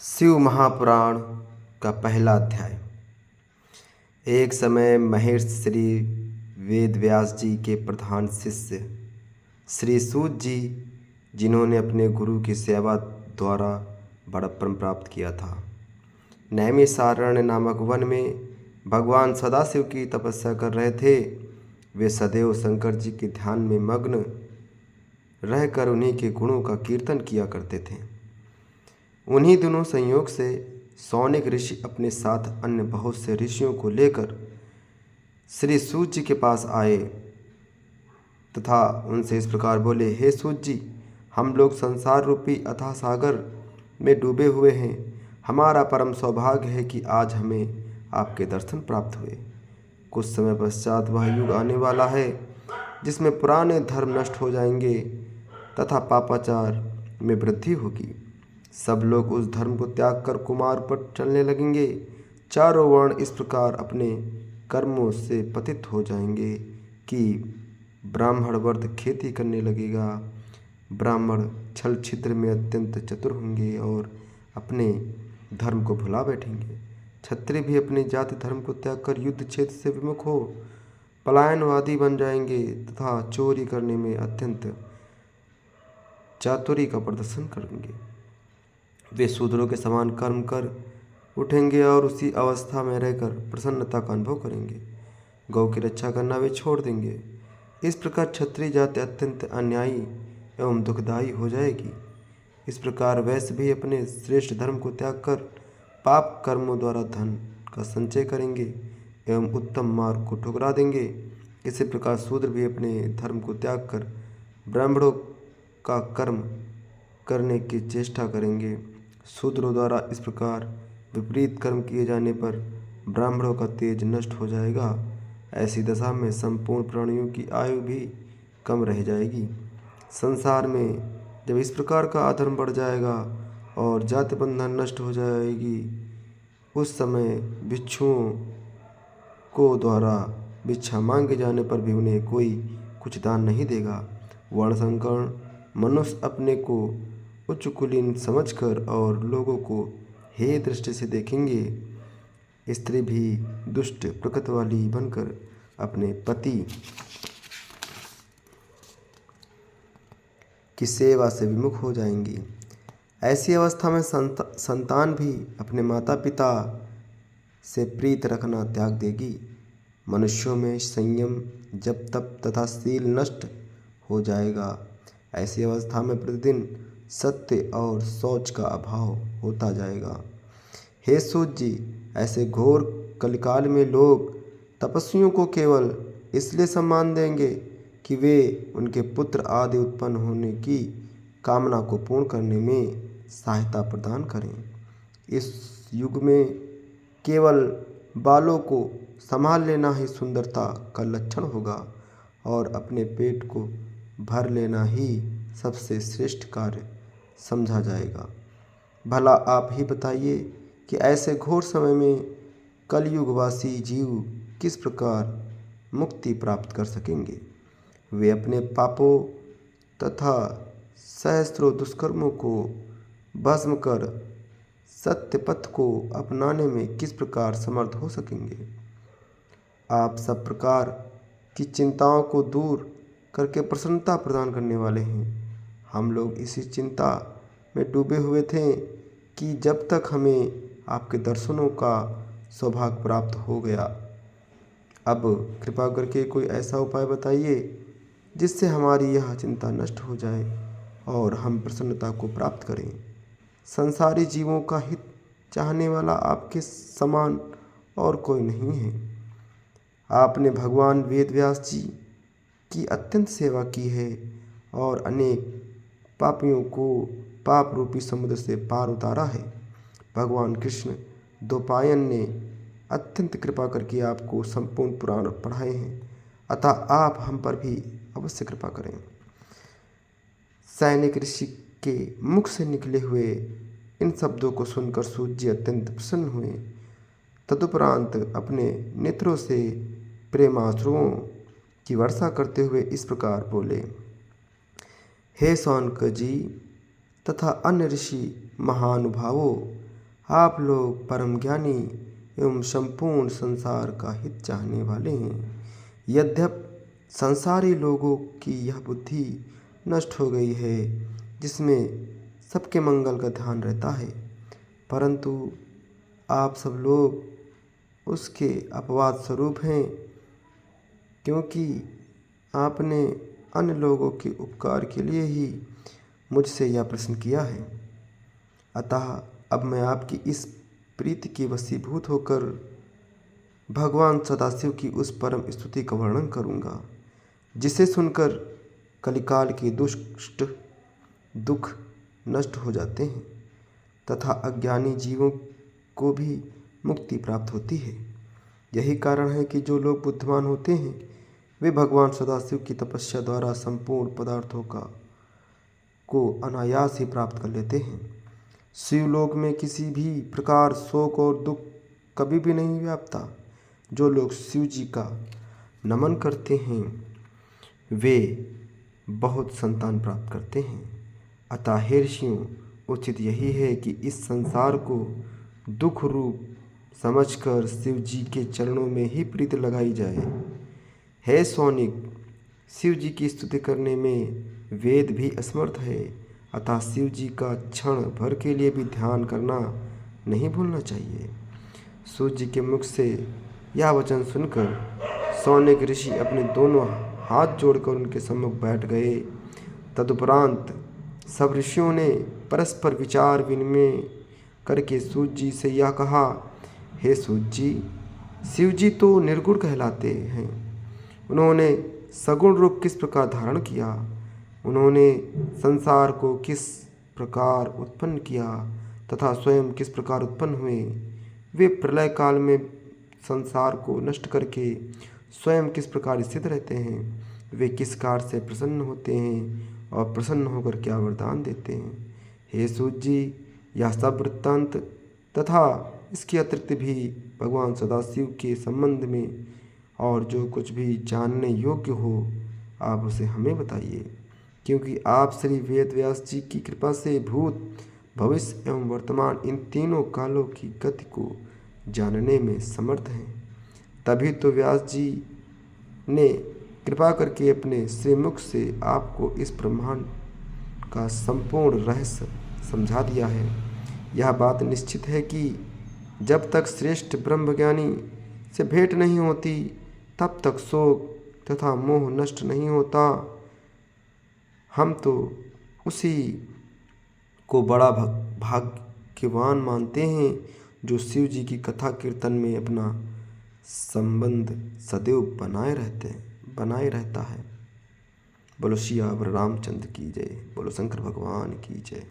शिव महापुराण का पहला अध्याय। एक समय महर्षि श्री वेदव्यास जी के प्रधान शिष्य श्री सूत जी, जिन्होंने अपने गुरु की सेवा द्वारा बड़प्पन प्राप्त किया था, नैमिषारण्य नामक वन में भगवान सदाशिव की तपस्या कर रहे थे। वे सदैव शंकर जी के ध्यान में मग्न रहकर उन्हीं के गुणों का कीर्तन किया करते थे। उन्हीं दिनों संयोग से सौनिक ऋषि अपने साथ अन्य बहुत से ऋषियों को लेकर श्री सूत जी के पास आए तथा उनसे इस प्रकार बोले, हे सूत जी, हम लोग संसार रूपी अथाह सागर में डूबे हुए हैं। हमारा परम सौभाग्य है कि आज हमें आपके दर्शन प्राप्त हुए। कुछ समय पश्चात वह युग आने वाला है जिसमें पुराने धर्म नष्ट हो जाएंगे तथा पापाचार में वृद्धि होगी। सब लोग उस धर्म को त्याग कर कुमार पर चलने लगेंगे। चारों वर्ण इस प्रकार अपने कर्मों से पतित हो जाएंगे कि ब्राह्मण वर्ग खेती करने लगेगा। ब्राह्मण छल छिद्र में अत्यंत चतुर होंगे और अपने धर्म को भुला बैठेंगे। क्षत्रिय भी अपने जाति धर्म को त्याग कर युद्ध क्षेत्र से विमुख हो पलायनवादी बन जाएंगे तथा चोरी करने में अत्यंत चातुरी का प्रदर्शन करेंगे। वे शूद्रों के समान कर्म कर उठेंगे और उसी अवस्था में रहकर प्रसन्नता का अनुभव करेंगे। गौ की रक्षा करना वे छोड़ देंगे। इस प्रकार क्षत्रिय जाति अत्यंत अन्यायी एवं दुखदायी हो जाएगी। इस प्रकार वैश्य भी अपने श्रेष्ठ धर्म को त्याग कर पाप कर्मों द्वारा धन का संचय करेंगे एवं उत्तम मार्ग को ठुकरा देंगे। इसी प्रकार शूद्र भी अपने धर्म को त्याग कर ब्राह्मणों का कर्म करने की चेष्टा करेंगे। शूद्रों द्वारा इस प्रकार विपरीत कर्म किए जाने पर ब्राह्मणों का तेज नष्ट हो जाएगा। ऐसी दशा में संपूर्ण प्राणियों की आयु भी कम रह जाएगी। संसार में जब इस प्रकार का अधर्म बढ़ जाएगा और जाति बंधन नष्ट हो जाएगी, उस समय भिक्षुओं को द्वारा भिक्षा मांगे जाने पर भी उन्हें कोई कुछ दान नहीं देगा। वर्णसंकर मनुष्य अपने को उच्च कुलीन समझकर और लोगों को हे दृष्टि से देखेंगे। स्त्री भी दुष्ट प्रकृति वाली बनकर अपने पति की सेवा से विमुख हो जाएंगी। ऐसी अवस्था में संतान भी अपने माता पिता से प्रीत रखना त्याग देगी। मनुष्यों में संयम, जप, तप तथा शील नष्ट हो जाएगा। ऐसी अवस्था में प्रतिदिन सत्य और शौच का अभाव होता जाएगा। हे सूत जी, ऐसे घोर कलिकाल में लोग तपस्वियों को केवल इसलिए सम्मान देंगे कि वे उनके पुत्र आदि उत्पन्न होने की कामना को पूर्ण करने में सहायता प्रदान करें। इस युग में केवल बालों को संभाल लेना ही सुंदरता का लक्षण होगा और अपने पेट को भर लेना ही सबसे श्रेष्ठ कार्य समझा जाएगा। भला आप ही बताइए कि ऐसे घोर समय में कलयुगवासी जीव किस प्रकार मुक्ति प्राप्त कर सकेंगे। वे अपने पापों तथा सहस्त्रों दुष्कर्मों को भस्म कर सत्य पथ को अपनाने में किस प्रकार समर्थ हो सकेंगे। आप सब प्रकार की चिंताओं को दूर करके प्रसन्नता प्रदान करने वाले हैं। हम लोग इसी चिंता में डूबे हुए थे कि जब तक हमें आपके दर्शनों का सौभाग्य प्राप्त हो गया। अब कृपा करके कोई ऐसा उपाय बताइए जिससे हमारी यह चिंता नष्ट हो जाए और हम प्रसन्नता को प्राप्त करें। संसारी जीवों का हित चाहने वाला आपके समान और कोई नहीं है। आपने भगवान वेदव्यास जी की अत्यंत सेवा की है और अनेक पापियों को पाप रूपी समुद्र से पार उतारा है। भगवान कृष्ण द्वैपायन ने अत्यंत कृपा करके आपको संपूर्ण पुराण पढ़ाए हैं, अतः आप हम पर भी अवश्य कृपा करें। सैनिक ऋषि के मुख से निकले हुए इन शब्दों को सुनकर सूत जी अत्यंत प्रसन्न हुए। तदुपरांत अपने नेत्रों से प्रेमाश्रुओं की वर्षा करते हुए इस प्रकार बोले, हे शौनक जी तथा अन्य ऋषि महानुभावों, आप लोग परम ज्ञानी एवं संपूर्ण संसार का हित चाहने वाले हैं। यद्यप संसारी लोगों की यह बुद्धि नष्ट हो गई है जिसमें सबके मंगल का ध्यान रहता है, परंतु आप सब लोग उसके अपवाद स्वरूप हैं, क्योंकि आपने अन्य लोगों के उपकार के लिए ही मुझसे यह प्रश्न किया है। अतः अब मैं आपकी इस प्रीति के वशीभूत होकर भगवान सदाशिव की उस परम स्तुति का वर्णन करूँगा, जिसे सुनकर कलिकाल के दुष्ट दुख नष्ट हो जाते हैं तथा अज्ञानी जीवों को भी मुक्ति प्राप्त होती है। यही कारण है कि जो लोग बुद्धिमान होते हैं वे भगवान सदाशिव की तपस्या द्वारा संपूर्ण पदार्थों को अनायास ही प्राप्त कर लेते हैं। शिवलोक में किसी भी प्रकार शोक और दुख कभी भी नहीं व्यापता। जो लोग शिव जी का नमन करते हैं वे बहुत संतान प्राप्त करते हैं। अतः हे ऋषियों, उचित यही है कि इस संसार को दुख रूप समझकर शिव जी के चरणों में ही प्रीति लगाई जाए। हे सौनिक, शिव जी की स्तुति करने में वेद भी असमर्थ है, अतः शिव जी का क्षण भर के लिए भी ध्यान करना नहीं भूलना चाहिए। सूर्य जी के मुख से यह वचन सुनकर सौनिक ऋषि अपने दोनों हाथ जोड़कर उनके सम्मुख बैठ गए। तदुपरांत सब ऋषियों ने परस्पर विचार विनिमय करके सूर्य जी से यह कहा, हे सूर्य जी, शिव जी तो निर्गुण कहलाते हैं। उन्होंने सगुण रूप किस प्रकार धारण किया, उन्होंने संसार को किस प्रकार उत्पन्न किया तथा स्वयं किस प्रकार उत्पन्न हुए। वे प्रलय काल में संसार को नष्ट करके स्वयं किस प्रकार स्थित रहते हैं। वे किस कार्य से प्रसन्न होते हैं और प्रसन्न होकर क्या वरदान देते हैं। हे सूर्य जी, यह सब वृत्तांत तथा इसके अतिरिक्त भी भगवान सदाशिव के संबंध में और जो कुछ भी जानने योग्य हो आप उसे हमें बताइए, क्योंकि आप श्री वेद व्यास जी की कृपा से भूत भविष्य एवं वर्तमान इन तीनों कालों की गति को जानने में समर्थ हैं। तभी तो व्यास जी ने कृपा करके अपने श्रीमुख से आपको इस ब्रह्मांड का संपूर्ण रहस्य समझा दिया है। यह बात निश्चित है कि जब तक श्रेष्ठ ब्रह्मज्ञानी से भेंट नहीं होती तब तक शोक तथा मोह नष्ट नहीं होता। हम तो उसी को बड़ा भाग्यवान मानते हैं जो शिव जी की कथा कीर्तन में अपना संबंध सदैव बनाए रहता है। बोलो सियावर रामचंद्र की जय। बोलो शंकर भगवान की जय।